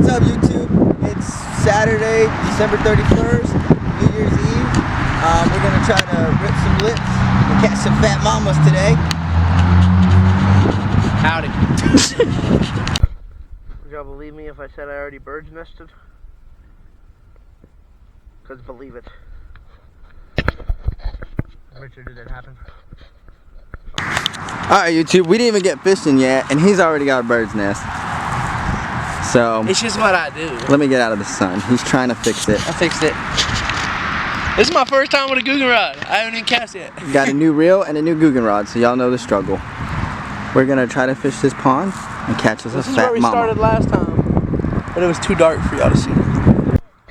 What's up, YouTube? It's Saturday, December 31st, New Year's Eve. We're going to try to rip some lips and catch some fat mamas today. Howdy. Would y'all believe me if I said I already bird's nested? Because believe it. Richard, did it happen? Alright, YouTube, we didn't even get fishing yet, and he's already got a bird's nest. So, It's just what I do. let me get out of the sun. He's trying to fix it. I fixed it. This is my first time with a Guggen rod. I haven't even cast yet. Got a new reel and a new Guggen rod, so y'all know the struggle. We're gonna try to fish this pond and catch us a fat mama. This is where we started last time, but it was too dark for y'all to see.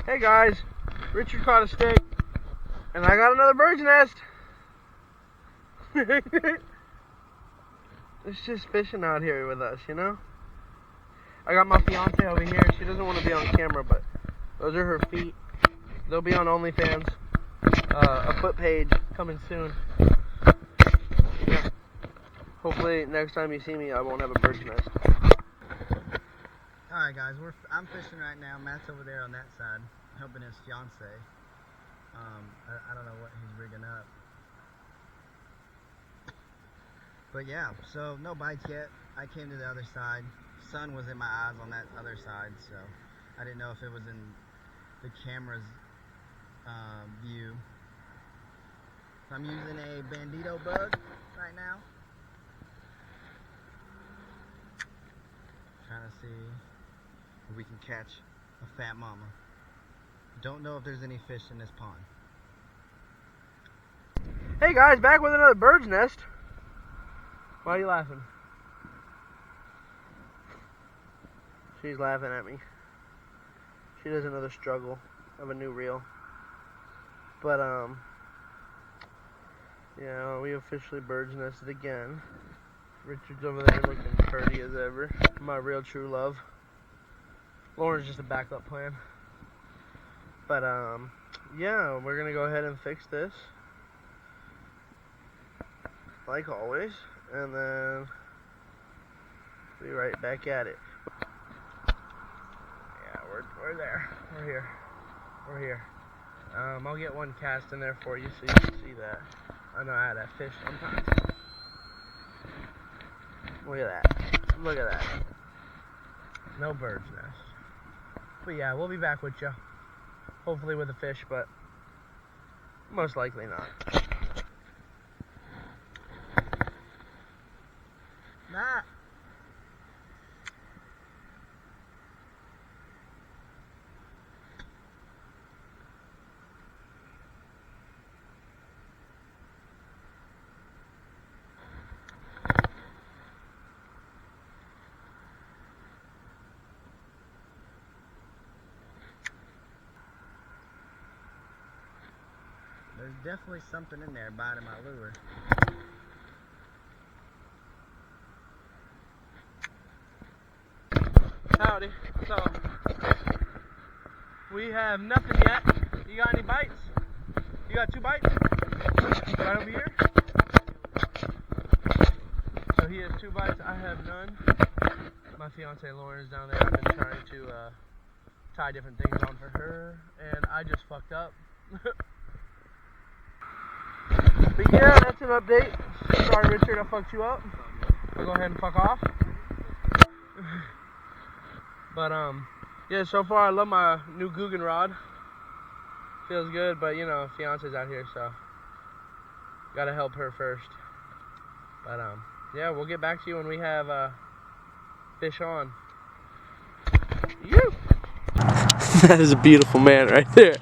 Hey guys, Richard caught a stick, and I got another bird's nest. It's just fishing out here with us, you know? I got my fiance over here. She doesn't want to be on camera, but those are her feet. They'll be on OnlyFans. A foot page coming soon. Yeah. Hopefully next time you see me, I won't have a bird's nest. Alright guys, I'm fishing right now. Matt's over there on that side, helping his fiance. I don't know what he's rigging up. But yeah, so no bites yet. I came to the other side. Sun was in my eyes on that other side, so I didn't know if it was in the camera's view. So I'm using a bandito bug right now. Trying to see if we can catch a fat mama. Don't know if there's any fish in this pond. Hey guys, back with another bird's nest. Why are you laughing? She's laughing at me. She doesn't know the struggle of a new reel. But yeah, we officially bird's nested again. Richard's over there looking pretty as ever. My real true love. Lauren's just a backup plan. But yeah, we're gonna go ahead and fix this, like always, and then be right back at it. Yeah, we're there. We're here. I'll get one cast in there for you so you can see that. I know how to fish sometimes. Look at that. Look at that. No bird's nest. But yeah, we'll be back with you. Hopefully with a fish, but most likely not. Nah. There's definitely something in there biting my lure. Howdy. So, we have nothing yet. You got any bites? You got 2 bites? Right over here? So he has 2 bites, I have none. My fiance Lauren is down there. I've been trying to tie different things on for her, and I just fucked up. But yeah, that's an update. Sorry Richard, I fucked you up. I'll go ahead and fuck off. But yeah, so far I love my new Guggen rod. Feels good, but you know, fiance's out here, so gotta help her first. But yeah, we'll get back to you when we have fish on. You. That is a beautiful man right there.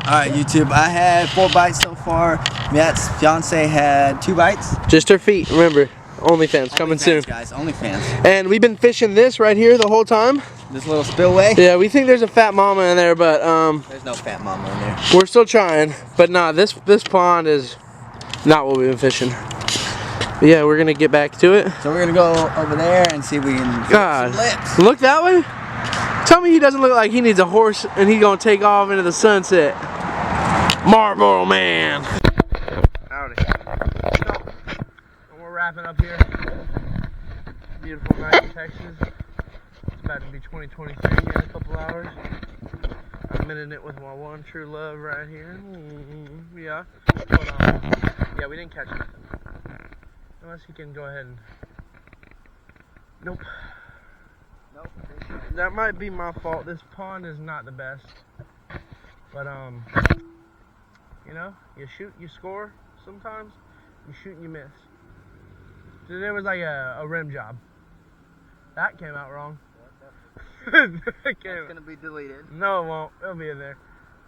Alright, YouTube, I had 4 bites so far. Matt's fiance had 2 bites. Just her feet, remember. OnlyFans coming soon. Guys, OnlyFans. And we've been fishing this right here the whole time. This little spillway? Yeah, we think there's a fat mama in there, but there's no fat mama in there. We're still trying. But nah, this pond is not what we've been fishing. But yeah, we're gonna get back to it. So we're gonna go over there and see if we can get some lips. Look that way? Tell me he doesn't look like he needs a horse and he's gonna take off into the sunset. Marlboro Man. Howdy. So, we're wrapping up here. Beautiful night in Texas. It's about to be 2023 in a couple hours. spending it with my one true love right here. Yeah. But, yeah, we didn't catch nothing. Unless you can go ahead and... Nope. Nope. That might be my fault. This pond is not the best. But, you know, you shoot, you score sometimes. You shoot and you miss. So there was like a rim job. That came out wrong. It's gonna be deleted. No, it won't. It'll be in there.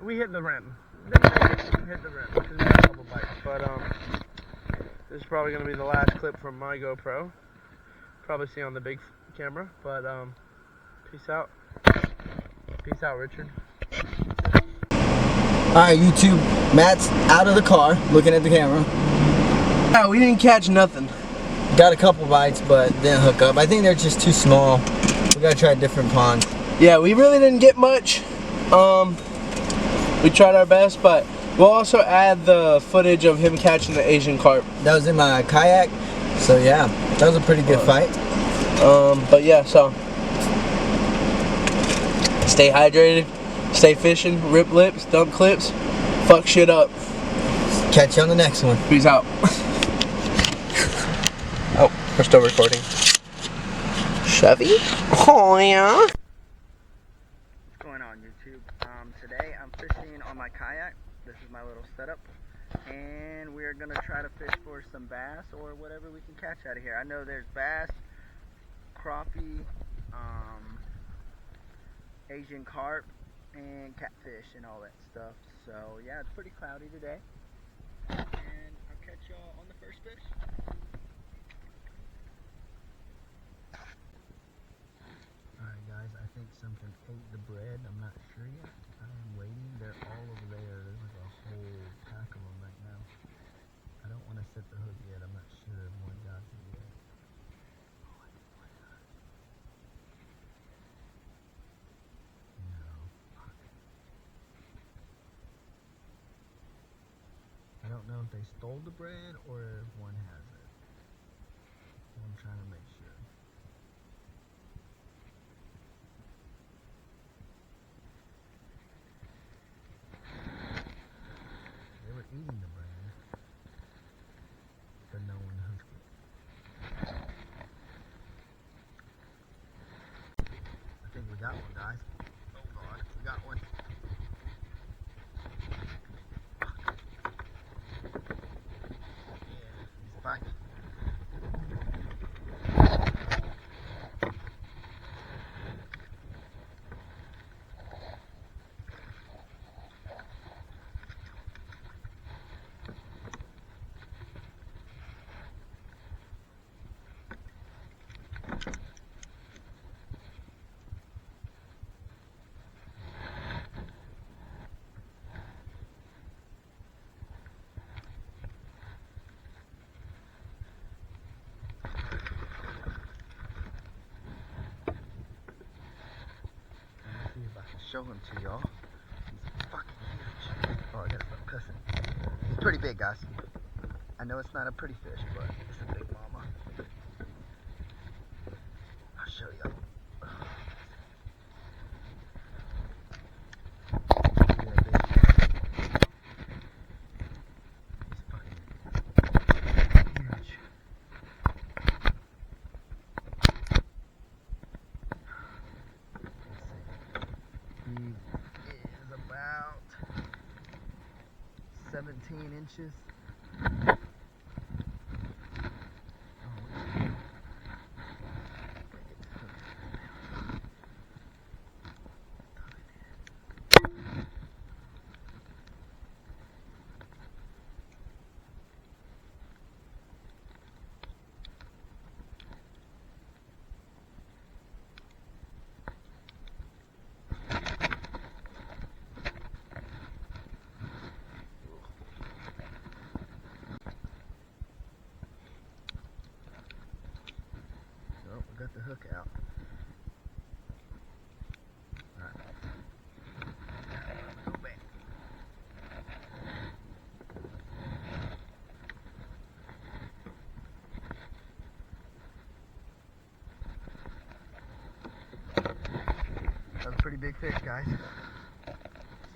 We hit the rim. Hit the rim. Because we had a couple bites. But, this is probably gonna be the last clip from my GoPro. Probably see on the big camera. But, peace out. Peace out, Richard. Alright, YouTube. Matt's out of the car looking at the camera. Yeah, we didn't catch nothing. Got a couple bites, but didn't hook up. I think they're just too small. We gotta try a different pond. Yeah, we really didn't get much. We tried our best, but we'll also add the footage of him catching the Asian carp. That was in my kayak, so yeah, that was a pretty good fight. But yeah, so stay hydrated, stay fishing, rip lips, dump clips, fuck shit up. Catch you on the next one. Peace out. Oh, we're still recording. Chevy? Oh yeah. What's going on, YouTube? Today I'm fishing on my kayak. This is my little setup, and we're gonna try to fish for some bass or whatever we can catch out of here. I know there's bass, crappie, Asian carp, and catfish and all that stuff. So yeah, it's pretty cloudy today, and I'll catch y'all on the first fish. Alright guys, I think something ate the bread. I'm not sure yet. I am waiting. They're all over there. There's like a whole pack of them right now. I don't want to set the hook yet. I'm not sure if one got it yet. Oh, I think one got it. No. Fuck. I don't know if they stole the bread or if one has it. I'm trying to make sure. Eating the bread, but no one hooked it. I think we got one, guys. Oh God, we got one. Yeah, he's biting. Show him to y'all. He's fucking huge. Oh, I gotta stop cussing. He's pretty big, guys. I know it's not a pretty fish, but it's a big mama. I'll show y'all. Is about 17 inches. Got the hook out. Alright. Go back. That was a pretty big fish, guys.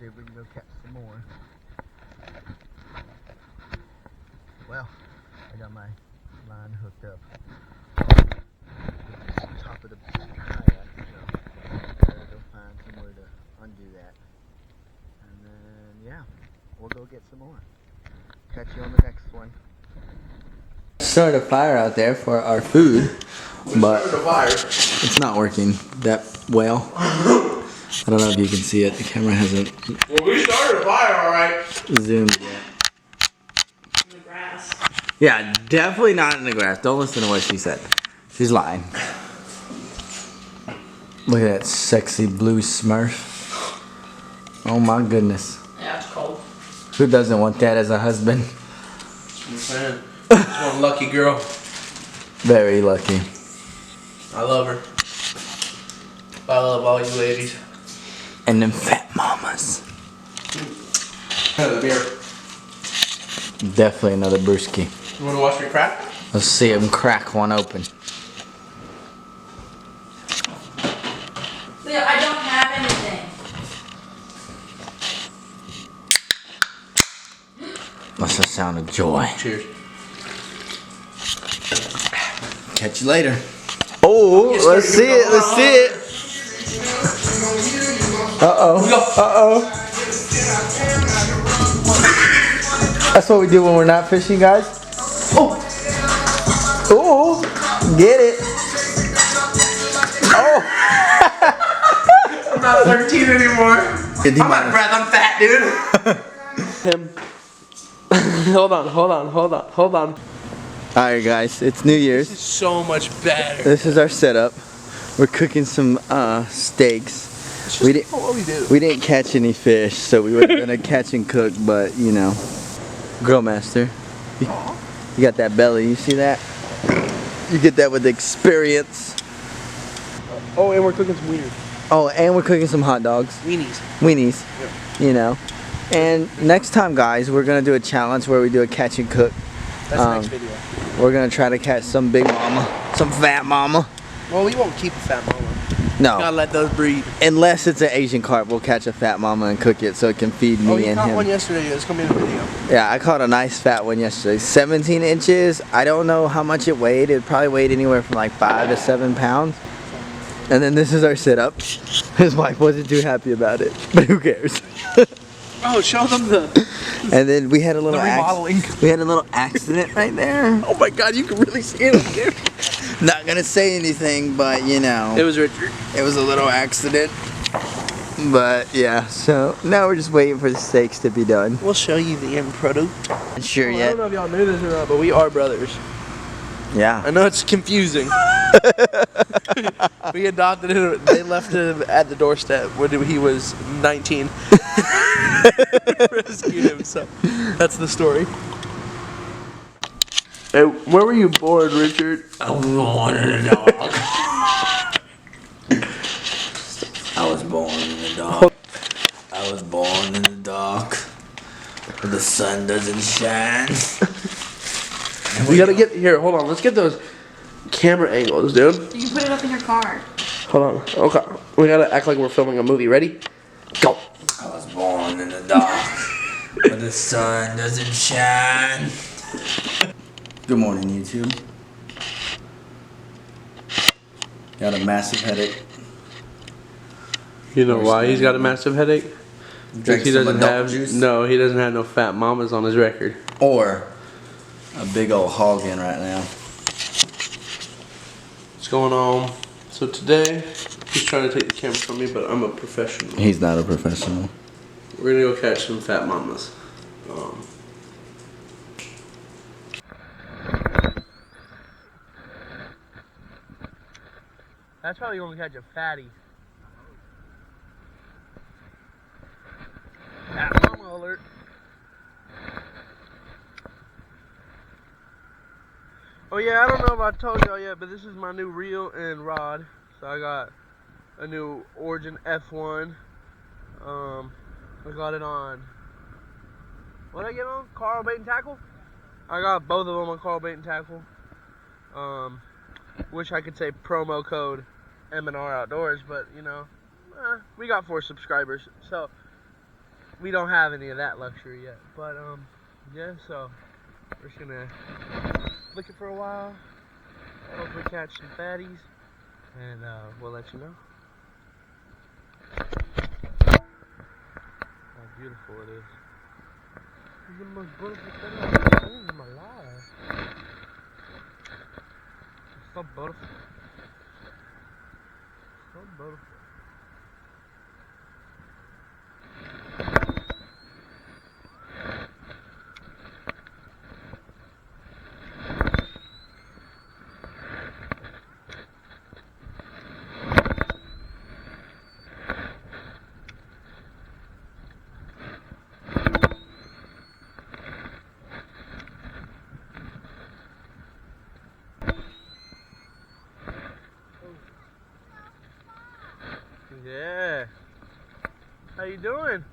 see if we can go catch some more. Well, I got my line hooked up to the top of the kayak, so I gotta go find somewhere to undo that. And then, yeah, we'll go get some more. Catch you on the next one. Started a fire out there for our food, but it's not working that well. I don't know if you can see it. The camera hasn't Well, we started a fire, alright. zoomed yet. In the grass. Yeah, definitely not in the grass. Don't listen to what she said. She's lying. Look at that sexy blue Smurf. Oh my goodness. Yeah, it's cold. Who doesn't want that as a husband? That's what I'm saying. That's one lucky girl. Very lucky. I love her. I love all you ladies. And them fat mamas. Another beer. Definitely another brewski. You want to watch me crack? Let's see him crack one open. Leo, I don't have anything. That's the sound of joy. Cheers. Catch you later. Oh, let's see it. Let's see it. Uh-oh. That's what we do when we're not fishing, guys. Oh, get it. Oh. I'm not 13 anymore. I'm not breath, I'm fat, dude. Him. Hold on. Alright guys, it's New Year's. This is so much better. This is our setup. We're cooking some steaks. We didn't what we do. We didn't catch any fish, so we were gonna catch and cook, but you know. Grill master. You got that belly, you see that? You get that with experience. Oh, and we're cooking some wieners. Oh, and we're cooking some hot dogs. Weenies. Yeah. You know. And next time guys, we're gonna do a challenge where we do a catch and cook. That's the next video. We're gonna try to catch some big mama, some fat mama. Well, we won't keep a fat mama. No. Gotta let those breed. Unless it's an Asian carp, we'll catch a fat mama and cook it so it can feed me Oh, you and caught him. one yesterday. It's gonna be in the video. Yeah, I caught a nice fat one yesterday. 17 inches. I don't know how much it weighed. It probably weighed anywhere from like 5 to 7 pounds. And then this is our setup. His wife wasn't too happy about it, but who cares? Oh, show them the And then we had a little remodeling. We had a little accident right there. Oh my God, you can really see it, dude. Not gonna say anything, but you know. It was Richard. It was a little accident. But yeah, so now we're just waiting for the steaks to be done. We'll show you the end product. Not sure I yet. don't know if y'all knew this or not, but we are brothers. Yeah. I know it's confusing. We adopted him. They left him at the doorstep when he was 19. Rescued him. So that's the story. Hey, where were you born, Richard? I was born in the dark. I was born in the dark. I was born in the dark. Where the sun doesn't shine. We gotta get here. Hold on. Let's get those camera angles, dude. You can put it up in your car. Hold on. Okay. We gotta act like we're filming a movie. Ready? Go. I was born in the dark. Where the sun doesn't shine. Good morning, YouTube. Got a massive headache. You know why he's got a massive headache? Drank He some doesn't adult have juice. no. He doesn't have no fat mamas on his record. Or a big old hog in right now. What's going on? So today, he's trying to take the camera from me, but I'm a professional. He's not a professional. We're gonna go catch some fat mamas. That's probably gonna catch a fatty. Fat mama alert. Oh yeah, I don't know if I told y'all yet, but this is my new reel and rod. So I got a new Origin F1. I got it on, what did I get on? Carl Bait and Tackle? I got both of them on Carl Bait and Tackle. Wish I could say promo code M&R Outdoors, but you know, we got 4 subscribers. So we don't have any of that luxury yet. But yeah, so we're just gonna look it for a while, hopefully catch some fatties, and we'll let you know how beautiful it is. It's the most beautiful thing I've ever seen in my life. It's so beautiful. So beautiful. Yeah. How you doing?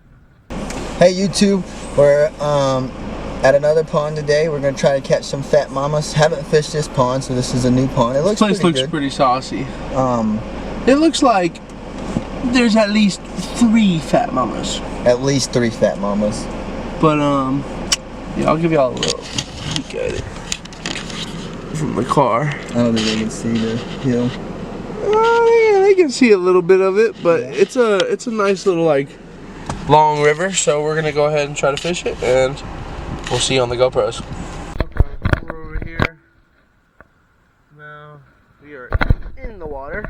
Hey YouTube, we're at another pond today. We're gonna try to catch some fat mamas. Haven't fished this pond, so this is a new pond. It looks This place pretty looks good. pretty saucy. It looks like there's at least 3 fat mamas. At least 3 fat mamas. But yeah, I'll give y'all a little peek at it from the car. I don't think they can see the hill. Yeah, they can see a little bit of it, but it's a nice little like long river. So we're gonna go ahead and try to fish it, and we'll see you on the GoPros. Okay, we're over here now. We are in the water.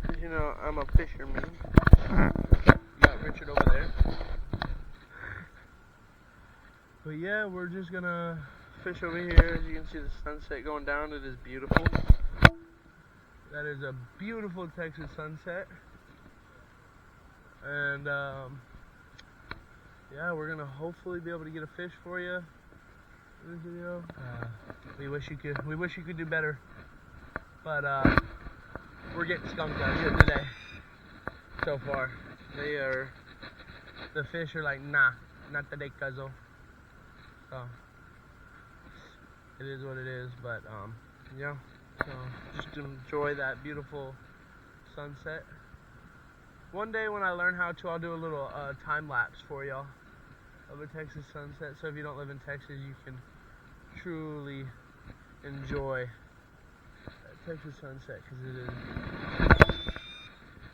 As you know, I'm a fisherman. You got Richard over there. But yeah, we're just gonna fish over here. As you can see the sunset going down, it is beautiful. That is a beautiful Texas sunset. And yeah, we're gonna hopefully be able to get a fish for you in this video. We wish you could do better. But we're getting skunked out here today. So far. The fish are like, nah, not today, cuzzo. So it is what it is, but yeah. So just enjoy that beautiful sunset. One day when I learn how to, I'll do a little time lapse for y'all of a Texas sunset. So if you don't live in Texas, you can truly enjoy that Texas sunset, because it is.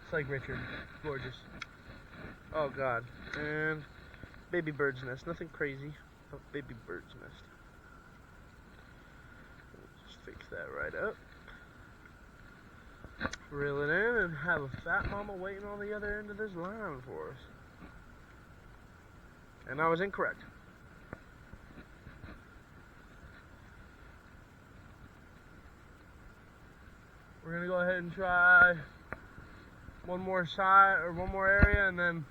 It's like Richard, gorgeous. Oh God, and baby bird's nest. Nothing crazy, but baby bird's nest. Just fix that right up. Reel it in and have a fat mama waiting on the other end of this line for us. And I was incorrect. We're gonna go ahead and try one more side or one more area, and then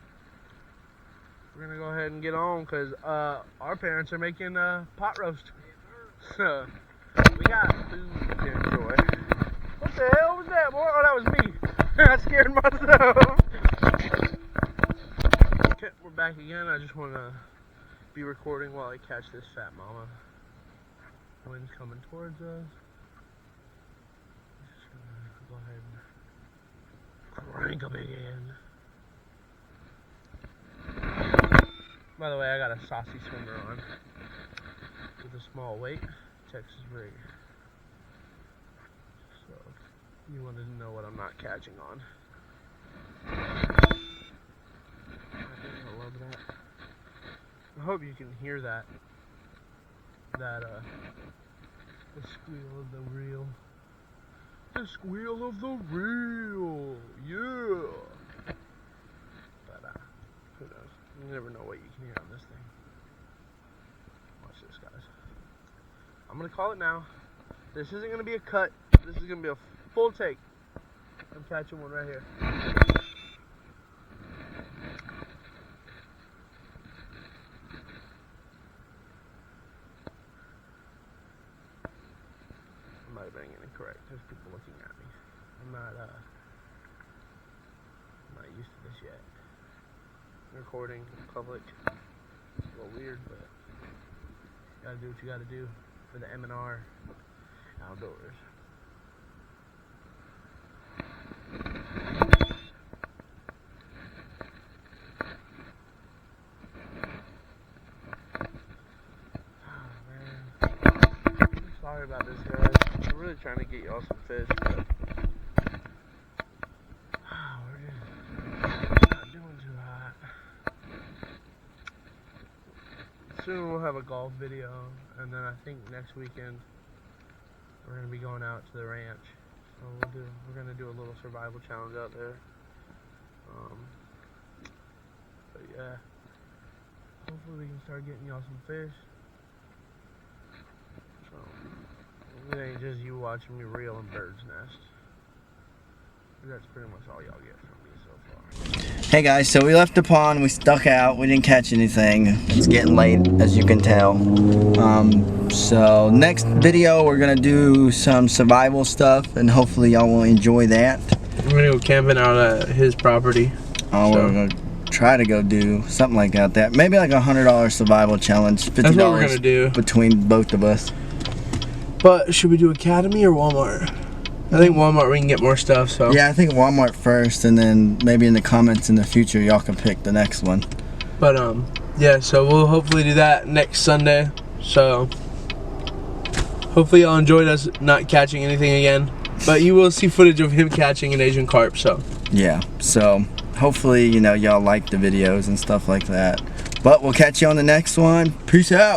we're gonna go ahead and get on, because our parents are making pot roast. So we got food to enjoy. What the hell was that, boy? Oh, that was me. I scared myself. Okay, we're back again. I just want to be recording while I catch this fat mama. Wind's coming towards us. Just gonna go ahead and crank them again. By the way, I got a saucy swimmer on with a small weight, Texas rig. So you wanted to know what I'm not catching on. I love that. I hope you can hear that. The squeal of the reel. The squeal of the reel. Yeah. But who knows? You never know what you can hear on this thing. Watch this, guys. I'm gonna call it now. This isn't gonna be a cut. This is gonna be a full take. I'm catching one right here. I might have been incorrect. There's people looking at me. I'm not used to this yet. Recording in public. It's a little weird, but you gotta do what you gotta do for the M&R outdoors. Sorry about this, guys. I'm really trying to get y'all some fish, but we're just not doing too hot. Soon we'll have a golf video, and then I think next weekend we're gonna be going out to the ranch. So we're gonna do a little survival challenge out there. But yeah, hopefully we can start getting y'all some fish. So it ain't just you watching me reel in bird's nest. That's pretty much all y'all get from me so far. Hey guys, so we left the pond, we stuck out, we didn't catch anything. It's getting late, as you can tell. So next video we're gonna do some survival stuff, and hopefully y'all will enjoy that. We're gonna go camping out at his property. Oh, so we're gonna try to go do something like that. Maybe like $100 survival challenge, $50 That's what we're gonna do between both of us. But should we do Academy or Walmart? I think Walmart we can get more stuff. So yeah, I think Walmart first, and then maybe in the comments in the future y'all can pick the next one. But yeah, so we'll hopefully do that next Sunday. So hopefully y'all enjoyed us not catching anything again. But you will see footage of him catching an Asian carp. So yeah, so hopefully y'all like the videos and stuff like that. But we'll catch you on the next one. Peace out.